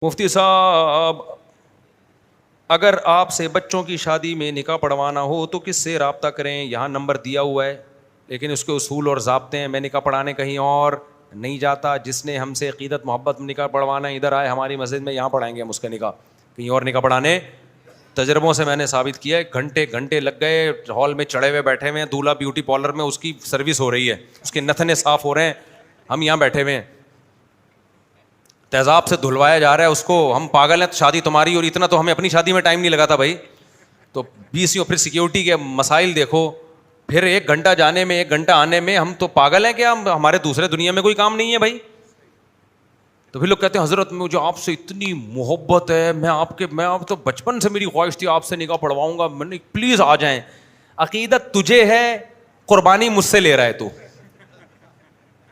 مفتی صاحب، اگر آپ سے بچوں کی شادی میں نکاح پڑھوانا ہو تو کس سے رابطہ کریں؟ یہاں نمبر دیا ہوا ہے لیکن اس کے اصول اور ضابطے ہیں. میں نکاح پڑھانے کہیں اور نہیں جاتا. جس نے ہم سے عقیدت محبت میں نکاح پڑھوانا ہے ادھر آئے ہماری مسجد میں, یہاں پڑھائیں گے ہم اس کا نکاح. کہیں اور نکاح پڑھانے تجربوں سے میں نے ثابت کیا ہے, گھنٹے گھنٹے لگ گئے, ہال میں چڑھے ہوئے بیٹھے ہوئے ہیں, دولہا بیوٹی پارلر میں اس کی سروس ہو رہی ہے, اس کے نتنے صاف ہو رہے ہیں, ہم یہاں بیٹھے ہوئے ہیں, تیزاب سے دھلوایا جا رہا ہے اس کو. ہم پاگل ہیں, شادی تمہاری, اور اتنا تو ہمیں اپنی شادی میں ٹائم نہیں لگا تھا بھائی. تو پھر سیکیورٹی کے مسائل دیکھو, پھر 1 گھنٹہ جانے میں 1 گھنٹہ آنے میں. ہم تو پاگل ہیں کیا؟ ہمارے دوسرے دنیا میں کوئی کام نہیں ہے بھائی. تو پھر لوگ کہتے ہیں حضرت مجھے آپ سے اتنی محبت ہے, میں آپ تو بچپن سے میری خواہش تھی آپ سے نکاح پڑھواؤں گا, میں نے پلیز آ جائیں. عقیدت تجھے ہے, قربانی مجھ سے لے رہا ہے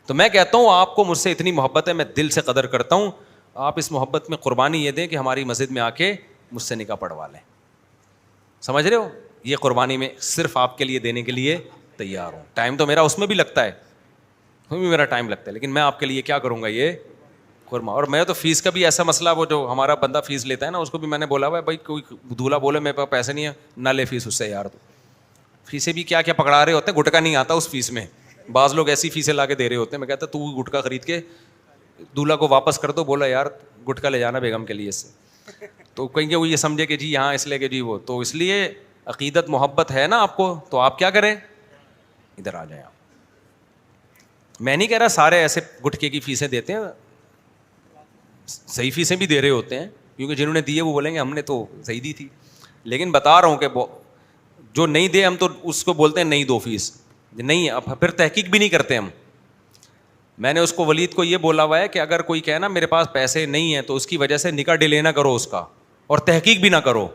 تو میں کہتا ہوں آپ کو مجھ سے اتنی محبت ہے, میں دل سے قدر کرتا ہوں, آپ اس محبت میں قربانی یہ دیں کہ ہماری مسجد میں آ کے مجھ سے نکاح پڑھوا لیں. سمجھ رہے ہو؟ یہ قربانی میں صرف آپ کے لیے دینے کے لیے تیار ہوں. ٹائم تو میرا اس میں بھی لگتا ہے, میرا ٹائم لگتا ہے, لیکن میں آپ کے لیے کیا کروں گا یہ قربان. اور میں تو فیس کا بھی ایسا مسئلہ, وہ جو ہمارا بندہ فیس لیتا ہے نا, اس کو بھی میں نے بولا ہوا ہے بھائی کوئی دولہا بولے میرے پاس پیسے نہیں ہے, نہ لے فیس اس سے یار. تو فیسیں بھی کیا کیا پکڑا رہے ہوتے ہیں, گٹکا نہیں آتا اس فیس میں. بعض لوگ ایسی فیسیں لا کے دے رہے ہوتے ہیں. میں کہتا تو گٹکا خرید کے دولہا کو واپس کر دو. بولا یار گٹکا لے جانا بیگم کے لیے اس سے. تو کہیں گے وہ یہ سمجھے کہ جی یہاں اس لیے کہ جی وہ, تو اس لیے عقیدت محبت ہے نا آپ کو, تو آپ کیا کریں, ادھر آ جائیں. آپ, میں نہیں کہہ رہا سارے ایسے گٹکے کی فیسیں دیتے ہیں, صحیح فیسیں بھی دے رہے ہوتے ہیں, کیونکہ جنہوں نے دیے وہ بولیں گے ہم نے تو صحیح دی تھی. لیکن بتا رہا ہوں کہ جو نہیں دے ہم تو اس کو بولتے ہیں نہیں دو فیس نہیں, اب پھر تحقیق بھی نہیں کرتے ہم. میں نے اس کو ولید کو یہ بولا ہوا ہے کہ اگر کوئی کہے نا میرے پاس پیسے نہیں ہیں تو اس کی وجہ سے نکاح ڈیلے نہ کرو اس کا, اور تحقیق بھی نہ کرو.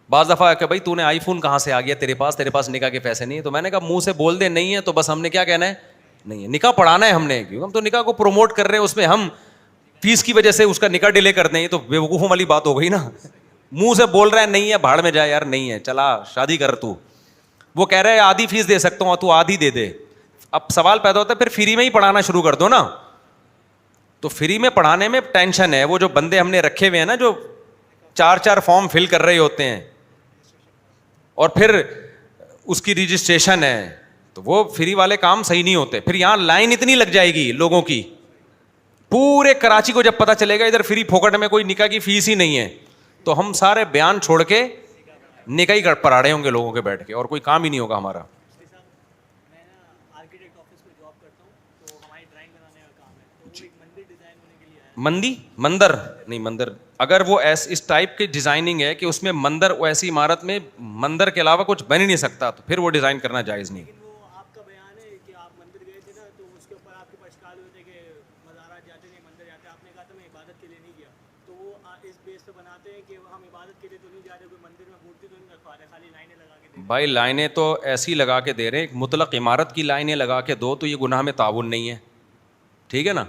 بعض دفعہ کہ بھائی تو نے آئی فون کہاں سے آ گیا تیرے پاس نکاح کے پیسے نہیں ہے. تو میں نے کہا منہ سے بول دے نہیں ہے تو بس ہم نے کیا کہنا ہے, نہیں ہے. نکاح پڑھانا ہے ہم نے, کیونکہ ہم تو نکاح کو پروموٹ کر رہے ہیں, اس میں ہم فیس کی وجہ سے اس کا نکاح ڈیلے کر دیں, یہ تو بیوقوفوں والی بات ہو گئی نا. منہ سے بول رہا ہے نہیں ہے, بھاڑ میں جائے یار, نہیں ہے, چلا شادی کر. تو وہ کہہ رہا ہے آدھی فیس دے سکتا ہوں, تو آدھی دے دے. اب سوال پیدا ہوتا ہے پھر فری میں ہی پڑھانا شروع کر دو نا. تو فری میں پڑھانے میں ٹینشن ہے. وہ جو بندے ہم نے رکھے ہوئے ہیں نا, جو 4 فارم فل کر رہے ہوتے ہیں اور پھر اس کی رجسٹریشن ہے, تو وہ فری والے کام صحیح نہیں ہوتے. پھر یہاں لائن اتنی لگ جائے گی لوگوں کی, پورے کراچی کو جب پتا چلے گا ادھر فری پھوکٹ میں کوئی نکاح کی فیس ہی نہیں ہے, تو ہم سارے بیان چھوڑ کے نکاح ہی پڑھاڑے ہوں گے لوگوں کے بیٹھ کے, اور کوئی کام ہی نہیں ہوگا ہمارا. مندر نہیں, مندر اگر وہ اس ٹائپ کی ڈیزائننگ ہے کہ اس میں مندر, ایسی عمارت میں مندر کے علاوہ کچھ بن ہی نہیں سکتا, تو پھر وہ ڈیزائن کرنا جائز نہیں. آپ کا بیان ہے کہ آپ مندر گئے تھے نا, تو اس کے اوپر آپ کے پاس اشکال ہوتے کہ مزارات جاتے نہیں, مندر جاتے. آپ نے کہا تھا میں عبادت کے لیے نہیں گیا, تو وہ اس بیس پہ بناتے ہیں کہ ہم عبادت کے لیے تو نہیں جا رہے, کوئی مندر میں مورتی تو نہیں رکھوا رہے, خالی لائنیں لگا کے دے. بھائی لائنیں تو ایسی لگا کے دے رہے ہیں, مطلق عمارت کی لائنیں لگا کے دو تو یہ گناہ میں تعاون نہیں ہے, ٹھیک ہے نا.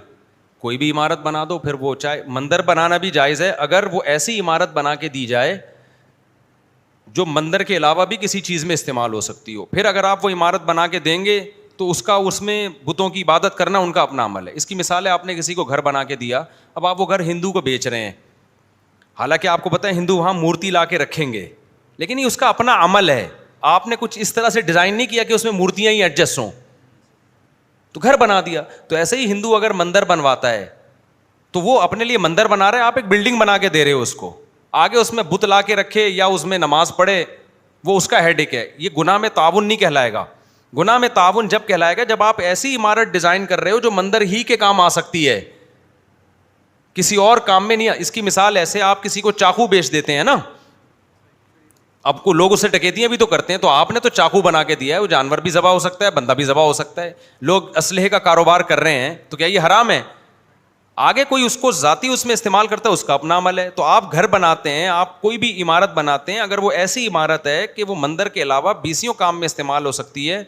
کوئی بھی عمارت بنا دو, پھر وہ چاہے مندر بنانا بھی جائز ہے اگر وہ ایسی عمارت بنا کے دی جائے جو مندر کے علاوہ بھی کسی چیز میں استعمال ہو سکتی ہو. پھر اگر آپ وہ عمارت بنا کے دیں گے تو اس میں بتوں کی عبادت کرنا ان کا اپنا عمل ہے. اس کی مثال ہے, آپ نے کسی کو گھر بنا کے دیا, اب آپ وہ گھر ہندو کو بیچ رہے ہیں, حالانکہ آپ کو پتہ ہے ہندو وہاں مورتی لا کے رکھیں گے, لیکن یہ اس کا اپنا عمل ہے. آپ نے کچھ اس طرح سے ڈیزائن نہیں کیا کہ اس میں مورتیاں ہی ایڈجسٹ ہوں, تو گھر بنا دیا. تو ایسے ہی ہندو اگر مندر بنواتا ہے تو وہ اپنے لیے مندر بنا رہا ہے, آپ ایک بلڈنگ بنا کے دے رہے ہو اس کو, آگے اس میں بت لا کے رکھے یا اس میں نماز پڑھے, وہ اس کا ہیڈک ہے. یہ گناہ میں تعاون نہیں کہلائے گا. گناہ میں تعاون جب کہلائے گا جب آپ ایسی عمارت ڈیزائن کر رہے ہو جو مندر ہی کے کام آ سکتی ہے, کسی اور کام میں نہیں. اس کی مثال ایسے, آپ کسی کو چاقو بیچ دیتے ہیں نا, اب کو لوگ اسے ڈکیتیاں بھی تو کرتے ہیں, تو آپ نے تو چاقو بنا کے دیا ہے, وہ جانور بھی ذبح ہو سکتا ہے, بندہ بھی ذبح ہو سکتا ہے. لوگ اسلحے کا کاروبار کر رہے ہیں, تو کیا یہ حرام ہے؟ آگے کوئی اس کو ذاتی اس میں استعمال کرتا ہے, اس کا اپنا عمل ہے. تو آپ گھر بناتے ہیں, آپ کوئی بھی عمارت بناتے ہیں, اگر وہ ایسی عمارت ہے کہ وہ مندر کے علاوہ 20 کام میں استعمال ہو سکتی ہے,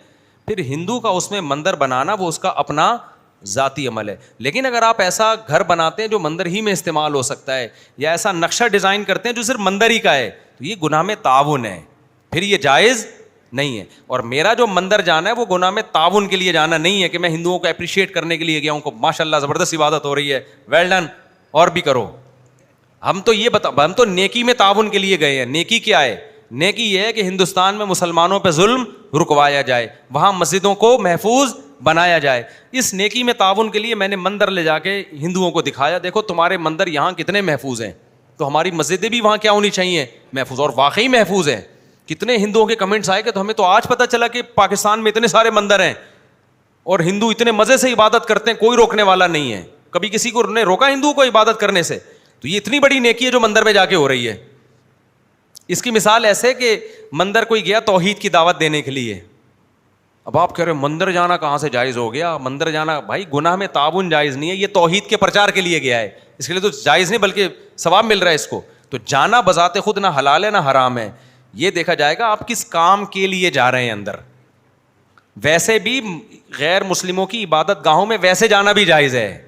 پھر ہندو کا اس میں مندر بنانا وہ اس کا اپنا ذاتی عمل ہے. لیکن اگر آپ ایسا گھر بناتے ہیں جو مندر ہی میں استعمال ہو سکتا ہے, یا ایسا نقشہ ڈیزائن کرتے ہیں جو صرف مندر ہی کا ہے, تو یہ گناہ میں تعاون ہے, پھر یہ جائز نہیں ہے. اور میرا جو مندر جانا ہے وہ گناہ میں تعاون کے لیے جانا نہیں ہے کہ میں ہندوؤں کو اپریشیٹ کرنے کے لیے گیا ہوں, کو ماشاء اللہ زبردست عبادت ہو رہی ہے, ویل ڈن, اور بھی کرو. ہم تو نیکی میں تعاون کے لیے گئے ہیں. نیکی کیا ہے؟ نیکی یہ ہے کہ ہندوستان میں مسلمانوں پہ ظلم رکوایا جائے, وہاں مسجدوں کو محفوظ بنایا جائے. اس نیکی میں تعاون کے لیے میں نے مندر لے جا کے ہندوؤں کو دکھایا, دیکھو تمہارے مندر یہاں کتنے محفوظ ہیں, تو ہماری مسجدیں بھی وہاں کیا ہونی چاہیے؟ محفوظ. اور واقعی محفوظ ہیں. کتنے ہندوؤں کے کمنٹس آئے کہ تو ہمیں تو آج پتہ چلا کہ پاکستان میں اتنے سارے مندر ہیں اور ہندو اتنے مزے سے عبادت کرتے ہیں, کوئی روکنے والا نہیں ہے. کبھی کسی کو نے روکا ہندو کو عبادت کرنے سے؟ تو یہ اتنی بڑی نیکی ہے جو مندر میں جا کے ہو رہی ہے. اس کی مثال ایسے کہ مندر کوئی گیا توحید کی دعوت دینے کے لیے, اب آپ کہہ رہے مندر جانا کہاں سے جائز ہو گیا؟ مندر جانا بھائی گناہ میں تعاون جائز نہیں ہے, یہ توحید کے پرچار کے لیے گیا ہے, اس کے لیے تو جائز نہیں بلکہ ثواب مل رہا ہے اس کو. تو جانا بذات خود نہ حلال ہے نہ حرام ہے, یہ دیکھا جائے گا آپ کس کام کے لیے جا رہے ہیں اندر. ویسے بھی غیر مسلموں کی عبادت گاہوں میں ویسے جانا بھی جائز ہے.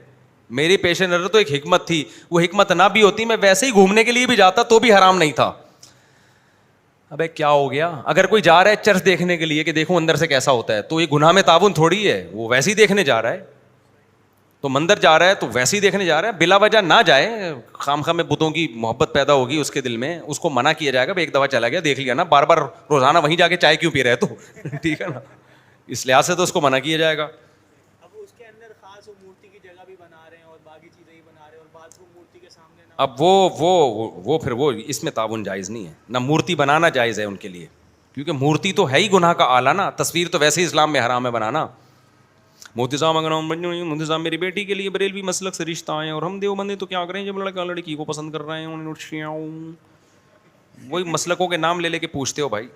میری پیش نظر تو ایک حکمت تھی, وہ حکمت نہ بھی ہوتی میں ویسے ہی گھومنے کے لیے بھی جاتا تو بھی حرام نہیں تھا. ابے کیا ہو گیا؟ اگر کوئی جا رہا ہے چرچ دیکھنے کے لیے کہ دیکھو اندر سے کیسا ہوتا ہے, تو یہ گناہ میں تعاون تھوڑی ہے, وہ ویسے ہی دیکھنے جا رہا ہے. تو مندر جا رہا ہے تو ویسے ہی دیکھنے جا رہا ہے, بلا وجہ نہ جائے. خامخواہ میں بتوں کی محبت پیدا ہوگی اس کے دل میں, اس کو منع کیا جائے گا, ایک دفعہ چلا گیا دیکھ لیا نا, بار بار روزانہ وہیں جا کے چائے کیوں پی رہے تو ٹھیک ہے نا, اس لحاظ سے تو اس کو منع کیا جائے گا. اب اس کے اندر خاص وہ مورتی کی جگہ بھی بنا رہے ہیں اور باقی چیزیں ہی بنا رہے ہیں, اور باتھ روم مورتی کے سامنے نہ. اب وہ پھر وہ اس میں تعاون جائز نہیں ہے, نہ مورتی بنانا جائز ہے ان کے لیے, کیونکہ مورتی تو ہے ہی گناہ کا آلہ نا. تصویر تو ویسے ہی اسلام میں حرام ہے بنانا. مفتی صاحب اگر مفتی صاحب میری بیٹی کے لیے بریلوی مسلک سے رشتہ آئے اور ہم دیوبندی تو کیا کریں جب لڑکا لڑکی کو پسند کر رہے ہیں. وہی مسلکوں کے نام لے لے کے پوچھتے ہو بھائی,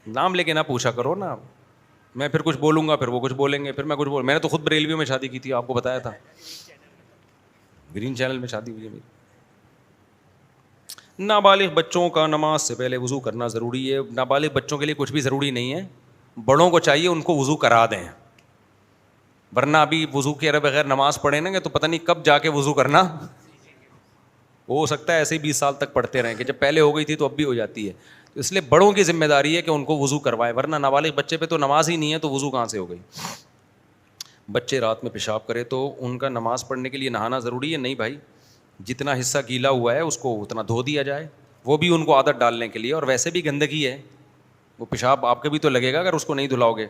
نام لے کے نہ پوچھا کرو نا. میں پھر کچھ بولوں گا, پھر وہ کچھ بولیں گے, پھر میں کچھ میں نے تو خود بریلوی میں شادی کی تھی, آپ کو بتایا تھا, گرین چینل میں شادی ہوئی ہے میری. نابالغ بچوں کا نماز سے پہلے وضو کرنا ضروری ہے. نابالغ بچوں کے لیے کچھ بھی ضروری نہیں ہے, بڑوں کو چاہیے ان کو وضو کرا دیں, ورنہ ابھی وضو کے بغیر نماز پڑھیں نا تو پتہ نہیں کب جا کے وضو کرنا ہو سکتا ہے. ایسے ہی 20 سال تک پڑھتے رہیں کہ جب پہلے ہو گئی تھی تو اب بھی ہو جاتی ہے. تو اس لیے بڑوں کی ذمہ داری ہے کہ ان کو وضو کروائے, ورنہ نابالغ بچے پہ تو نماز ہی نہیں ہے تو وضو کہاں سے ہو گئی. بچے رات میں پیشاب کرے تو ان کا نماز پڑھنے کے لیے نہانا ضروری ہے؟ نہیں بھائی, جتنا حصہ گیلا ہوا ہے اس کو اتنا دھو دیا جائے, وہ بھی ان کو عادت ڈالنے کے لیے. اور ویسے بھی گندگی ہے, وہ پیشاب آپ کے بھی تو لگے گا اگر اس کو نہیں دھلاؤ گے.